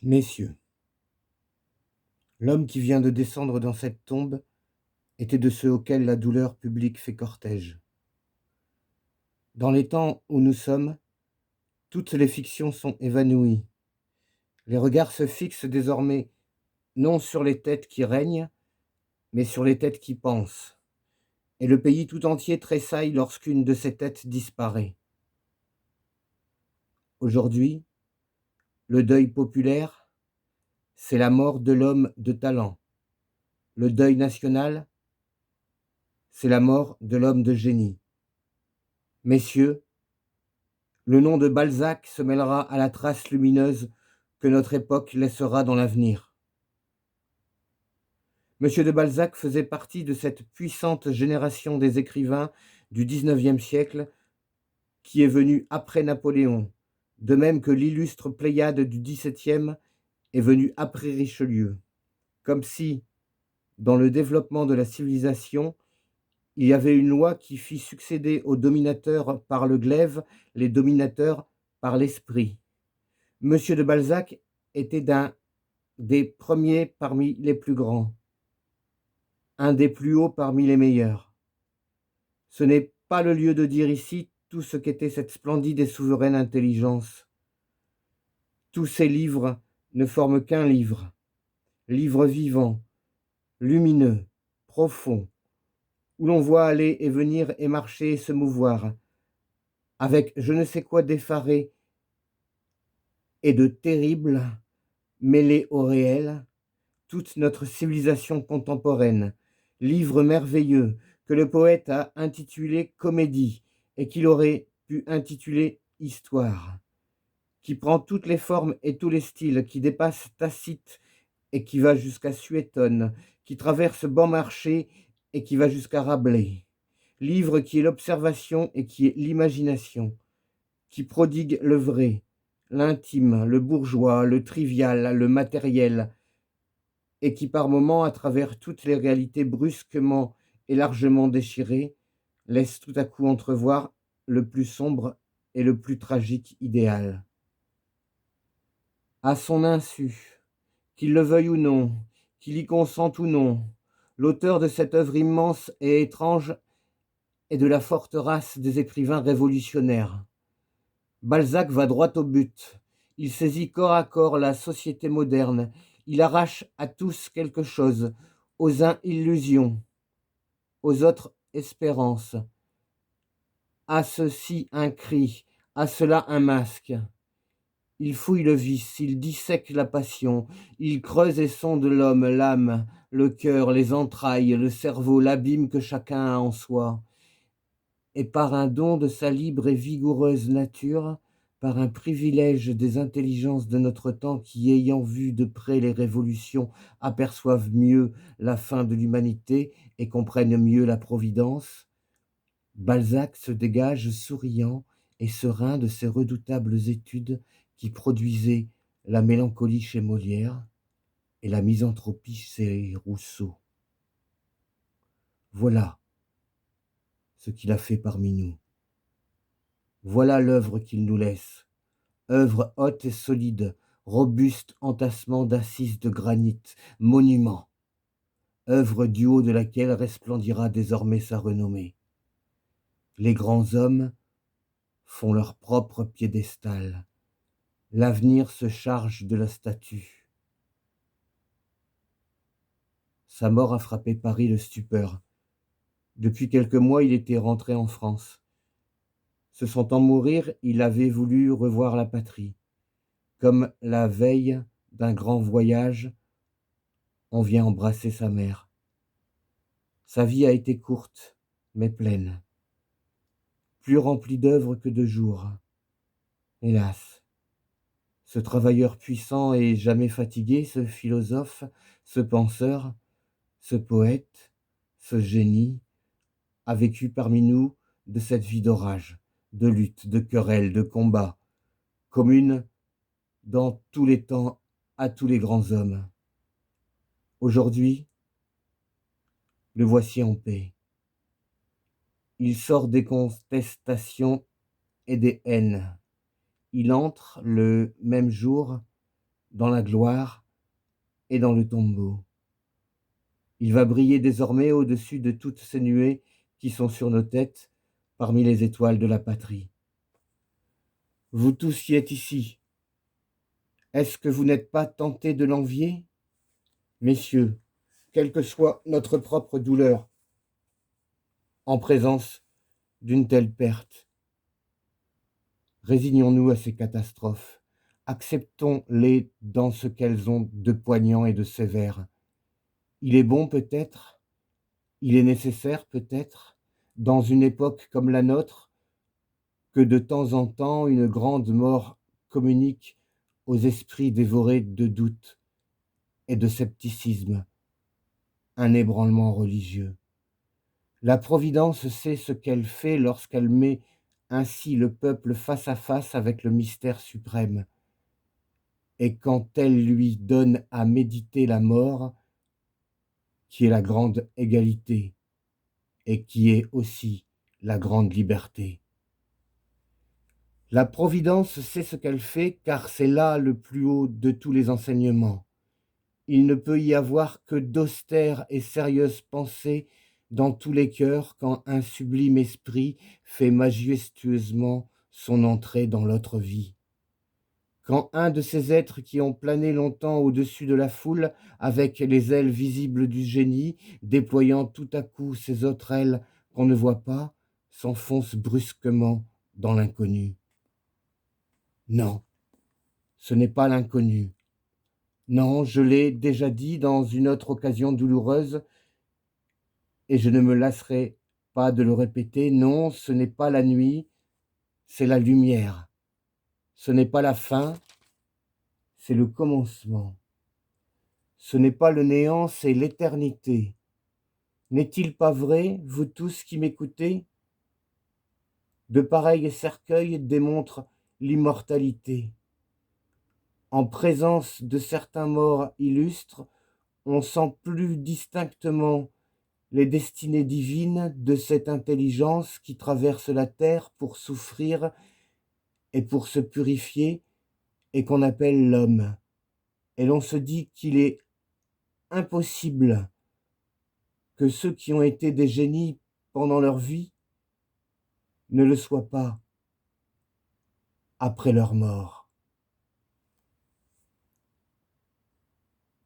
Messieurs, l'homme qui vient de descendre dans cette tombe était de ceux auxquels la douleur publique fait cortège. Dans les temps où nous sommes, toutes les fictions sont évanouies. Les regards se fixent désormais non sur les têtes qui règnent, mais sur les têtes qui pensent. Et le pays tout entier tressaille lorsqu'une de ces têtes disparaît. Aujourd'hui, le deuil populaire, c'est la mort de l'homme de talent. Le deuil national, c'est la mort de l'homme de génie. Messieurs, le nom de Balzac se mêlera à la trace lumineuse que notre époque laissera dans l'avenir. Monsieur de Balzac faisait partie de cette puissante génération des écrivains du XIXe siècle qui est venue après Napoléon, de même que l'illustre Pléiade du XVIIe est venue après Richelieu, comme si, dans le développement de la civilisation, il y avait une loi qui fit succéder aux dominateurs par le glaive les dominateurs par l'esprit. Monsieur de Balzac était d'un des premiers parmi les plus grands, un des plus hauts parmi les meilleurs. Ce n'est pas le lieu de dire ici tout ce qu'était cette splendide et souveraine intelligence. Tous ces livres ne forment qu'un livre, livre vivant, lumineux, profond, où l'on voit aller et venir et marcher et se mouvoir, avec je ne sais quoi d'effaré et de terrible, mêlé au réel, toute notre civilisation contemporaine, livre merveilleux que le poète a intitulé Comédie et qu'il aurait pu intituler Histoire, qui prend toutes les formes et tous les styles, qui dépasse Tacite et qui va jusqu'à Suétone, qui traverse Beaumarchais et qui va jusqu'à Rabelais, livre qui est l'observation et qui est l'imagination, qui prodigue le vrai, l'intime, le bourgeois, le trivial, le matériel, et qui par moments, à travers toutes les réalités brusquement et largement déchirées, laisse tout à coup entrevoir le plus sombre et le plus tragique idéal. À son insu, qu'il le veuille ou non, qu'il y consente ou non, l'auteur de cette œuvre immense et étrange est de la forte race des écrivains révolutionnaires. Balzac va droit au but. Il saisit corps à corps la société moderne. Il arrache à tous quelque chose, aux uns illusion, aux autres espérance, à ceux-ci un cri, à cela un masque. Il fouille le vice, il dissèque la passion, il creuse et sonde l'homme, l'âme, le cœur, les entrailles, le cerveau, l'abîme que chacun a en soi. Et par un don de sa libre et vigoureuse nature, par un privilège des intelligences de notre temps qui, ayant vu de près les révolutions, aperçoivent mieux la fin de l'humanité et comprennent mieux la providence, Balzac se dégage souriant et serein de ces redoutables études qui produisaient la mélancolie chez Molière et la misanthropie chez Rousseau. Voilà ce qu'il a fait parmi nous. Voilà l'œuvre qu'il nous laisse, œuvre haute et solide, robuste entassement d'assises de granit, monument, œuvre du haut de laquelle resplendira désormais sa renommée. Les grands hommes font leur propre piédestal. L'avenir se charge de la statue. Sa mort a frappé Paris de stupeur. Depuis quelques mois, il était rentré en France. Se sentant mourir, il avait voulu revoir la patrie. Comme la veille d'un grand voyage, on vient embrasser sa mère. Sa vie a été courte, mais pleine. Plus remplie d'œuvres que de jours. Hélas, ce travailleur puissant et jamais fatigué, ce philosophe, ce penseur, ce poète, ce génie, a vécu parmi nous de cette vie d'orage, de lutte, de querelle, de combat, commune dans tous les temps à tous les grands hommes. Aujourd'hui, le voici en paix. Il sort des contestations et des haines. Il entre le même jour dans la gloire et dans le tombeau. Il va briller désormais au-dessus de toutes ces nuées qui sont sur nos têtes, parmi les étoiles de la patrie. Vous tous qui êtes ici, est-ce que vous n'êtes pas tentés de l'envier? Messieurs, quelle que soit notre propre douleur, en présence d'une telle perte, résignons-nous à ces catastrophes, acceptons-les dans ce qu'elles ont de poignant et de sévère. Il est bon peut-être, il est nécessaire peut-être, dans une époque comme la nôtre, que de temps en temps une grande mort communique aux esprits dévorés de doute et de scepticisme un ébranlement religieux. La Providence sait ce qu'elle fait lorsqu'elle met ainsi le peuple face à face avec le mystère suprême. Et quand elle lui donne à méditer la mort, qui est la grande égalité et qui est aussi la grande liberté. La Providence sait ce qu'elle fait car c'est là le plus haut de tous les enseignements. Il ne peut y avoir que d'austères et sérieuses pensées dans tous les cœurs quand un sublime esprit fait majestueusement son entrée dans l'autre vie. Quand un de ces êtres qui ont plané longtemps au-dessus de la foule, avec les ailes visibles du génie, déployant tout à coup ces autres ailes qu'on ne voit pas, s'enfonce brusquement dans l'inconnu. Non, ce n'est pas l'inconnu. Non, je l'ai déjà dit dans une autre occasion douloureuse, et je ne me lasserai pas de le répéter. Non, ce n'est pas la nuit, c'est la lumière. Ce n'est pas la fin, c'est le commencement. Ce n'est pas le néant, c'est l'éternité. N'est-il pas vrai, vous tous qui m'écoutez? De pareils cercueils démontrent l'immortalité. En présence de certains morts illustres, on sent plus distinctement les destinées divines de cette intelligence qui traverse la terre pour souffrir et pour se purifier et qu'on appelle l'homme. Et l'on se dit qu'il est impossible que ceux qui ont été des génies pendant leur vie ne le soient pas après leur mort.